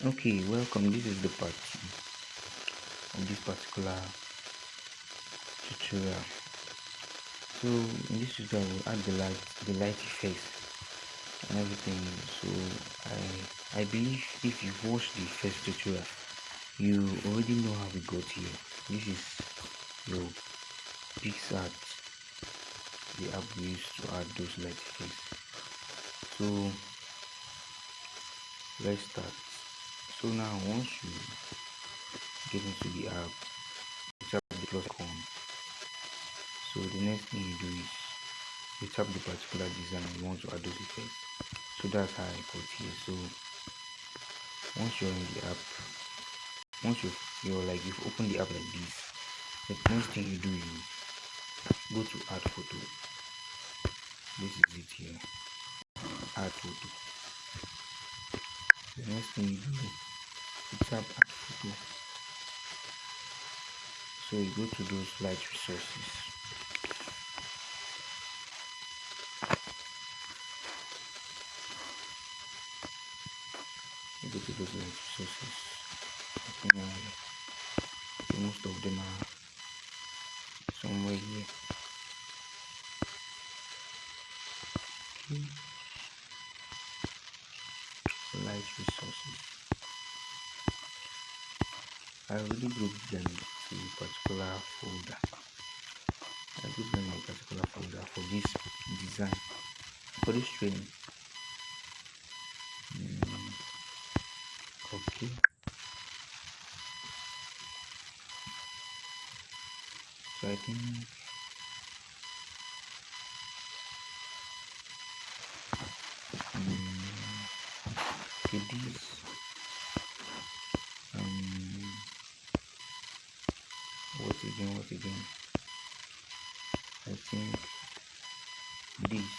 Okay, welcome. This is the part 2 of this particular tutorial. So in this tutorial, we'll add the light effects and everything. So I believe if you've watched the first tutorial, you already know how we got here. This is your PicsArt, the app we use to add those light effects. So let's start. So now once you get into the app, tap the plus icon. So the next thing you do is you tap the particular design you want to add those effects. So that's how I got here. So once you're in the app, once you've opened the app like this, the next thing you do is go to add photo. This is it here. Add photo. The next thing you do, you tap add photo. So you go to those light resources. You go to those light resources. I think most of them are somewhere here. Okay. Light resources. I already grouped them to a particular folder. I grouped them in a particular folder for this design, for this training. Okay. So I think okay, this what again? I think this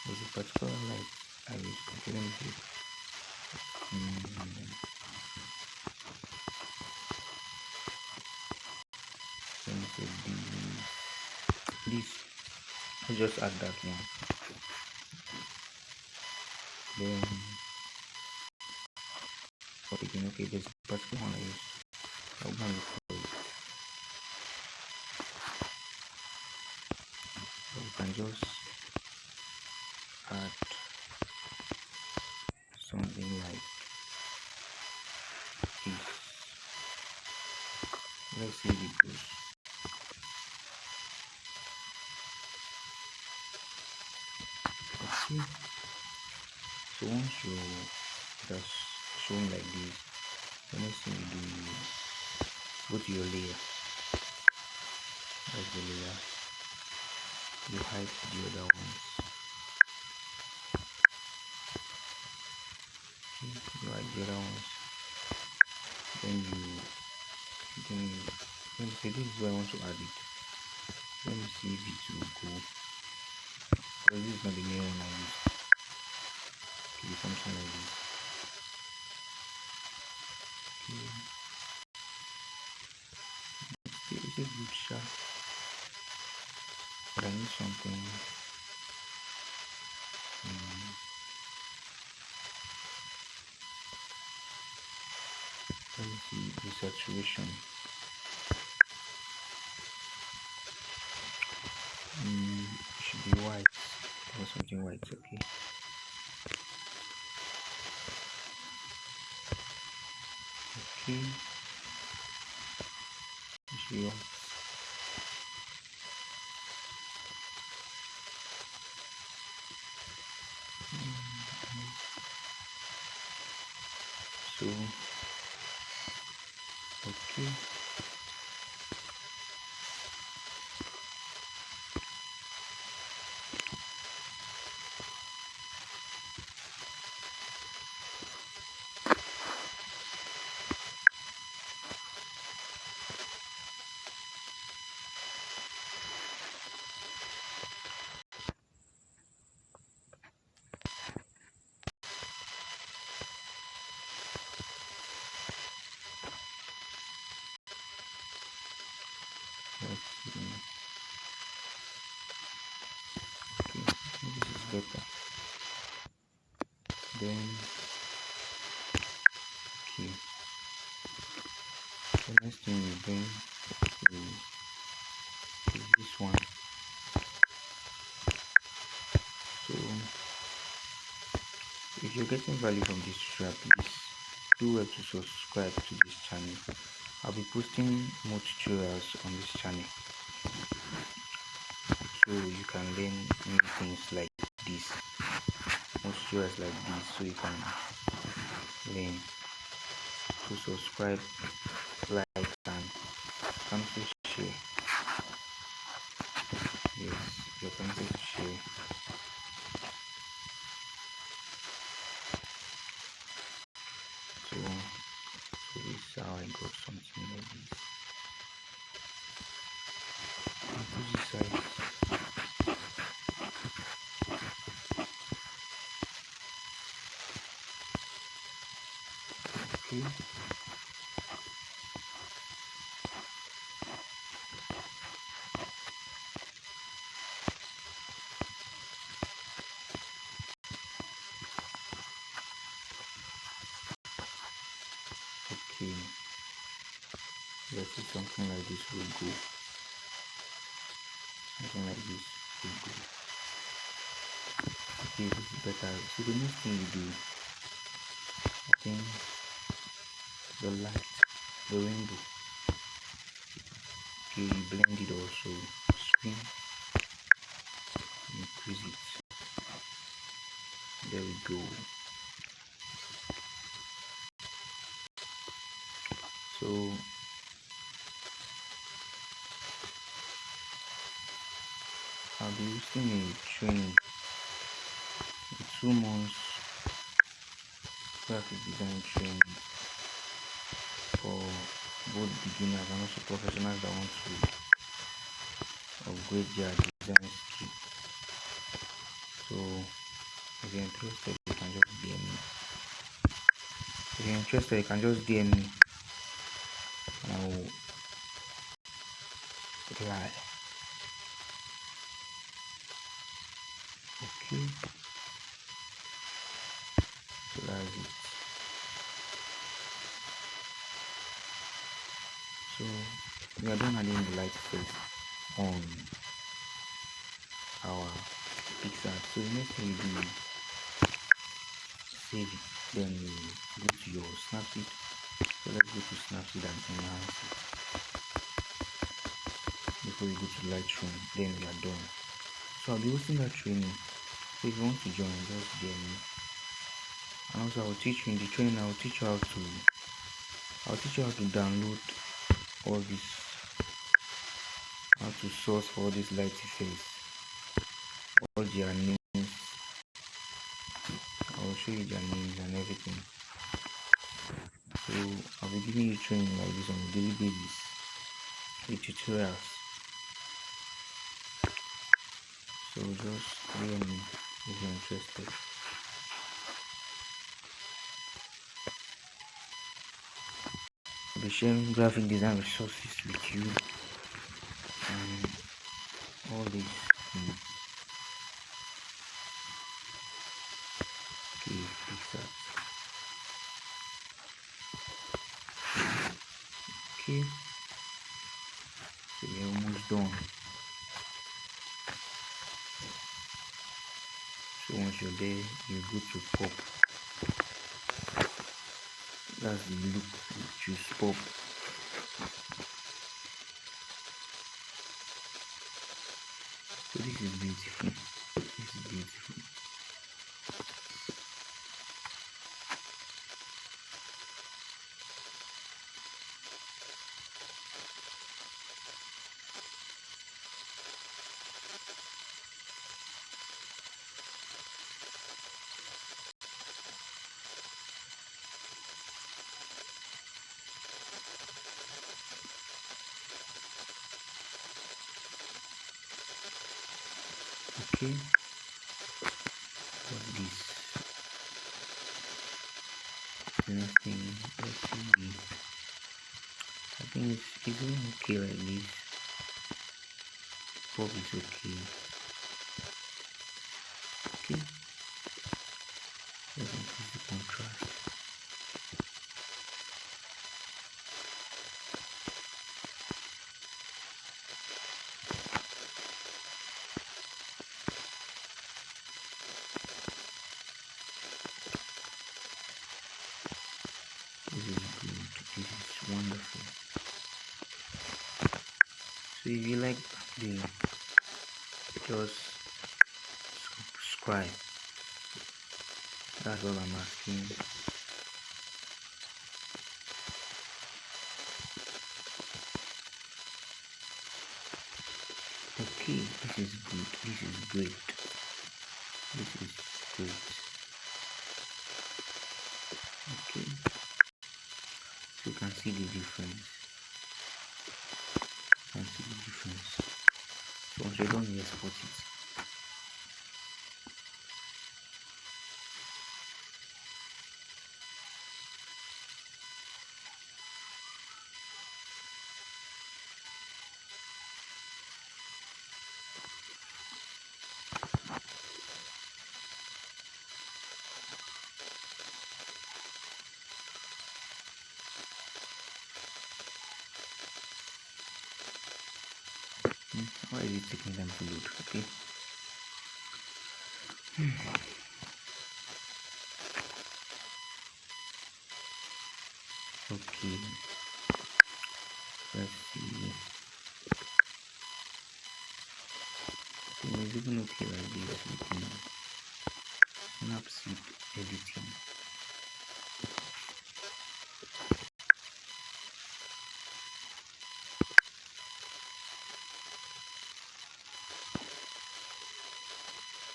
there's a particular light I was comparing to. Let me say this. I just add that one. Then what again? Okay, there's a particular one I use. I'll go and look for it. So you can just add something like this. Let's see the goes. Okay. So once that's shown like this, the next thing you do is go to your layer. That's the layer. You hide the other ones. Okay, you hide the other ones. Then let me say this is where I want to add it. Let me see if it will go. Because this is not the main one I use. It will be something like this. Okay. It's a good shot. But I need something. Let me see the saturation. It should be white or something white. Okay. Okay. It should be white. So okay. better. Then okay, the next thing we bring is this one. So if you're getting value from this tutorial, please do well to subscribe to this channel. I'll be posting more tutorials on this channel, so you can learn new things like this, more tutorials like this, so you can learn. So subscribe, like, and also share. Yes, you can also share. So this is how I got something like this. And put this side. Okay. Okay. Let's see, something like this will go. Something like this will go. Okay, this is better. So the next thing you do, I think the light, the rainbow. Okay, you blend it also. Swing, increase it. There we go. So I'll be using a training, a 2 months graphic design training for both beginners and also professionals that want to upgrade their design skill. So if you're interested, you can just DM me. If you're interested, you can just DM me and I will reply. Okay, so that's it. So we are done adding the light effect on our PicsArt. So the next thing you do is save it, then you go to your Snapseed. So let's go to Snapseed and enhance it before you go to Lightroom. Then we are done. So I'll be hosting that training. So if you want to join, just DM me. And also I will teach you in the training. I'll teach you how to download all this, how to source all these light effects, all their names. I will show you their names and everything. So I'll be giving you training like this on a daily basis with tutorials. So just DM me if you're interested. I'll be sharing graphic design resources with you and all these things. Okay, PicsArt. Okay, so we're almost done. So once you're there, you go to pop. That's the look you choose, pop. So this is beautiful. This is beautiful. Okay, what's this? Nothing. Let's see. I think it's doing okay like this. Pop is okay. wonderful. So if you like the, just subscribe. That's all I'm asking. Okay, this is good. This is great. This is great. Okay, so you can see the difference. You can see the difference. So once you're done, you export it. Why is it taking time to load? Okay. Okay. Let's see. So it's even okay like this with the Snapseed editing.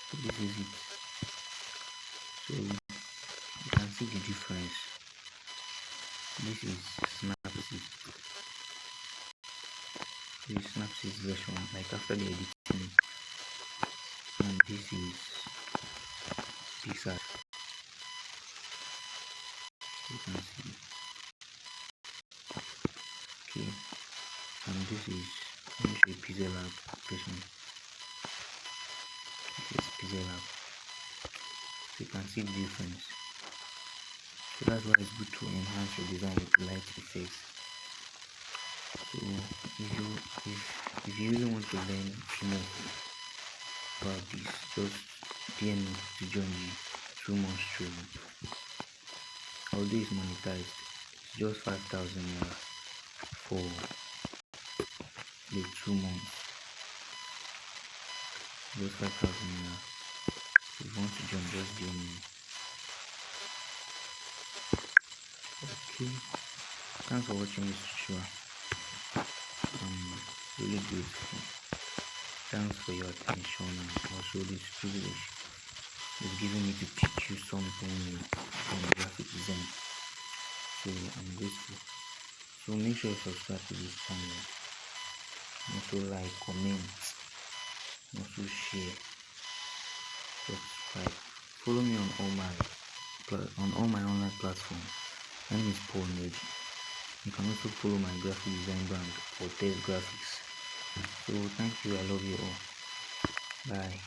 So this is it. So you can see the difference. This is Snapseed. This is Snapseed version, like after the editing, and this is PicsArt. You can see. Okay, and this is, let me show you PicsArt version. This is PicsArt. So you can see the difference. So that's why it's good to enhance your design with light effects. So if you really want to learn more about this, just DM me to join the 2 months training. Although it's monetized, it's just 5,000 naira for the 2 months. Just 5,000 naira. If you want to join, just DM me. Okay, thanks for watching this tutorial. I'm really grateful. Thanks for your attention, and also this privilege is giving me to teach you something new from graphic design. So I'm grateful. So make sure you subscribe to this channel. Also like, comment, also share, subscribe. Follow me on all my online platforms. My name is Paul Ned. You can also follow my graphic design brand or Test Graphics. So thank you. I love you all. Bye.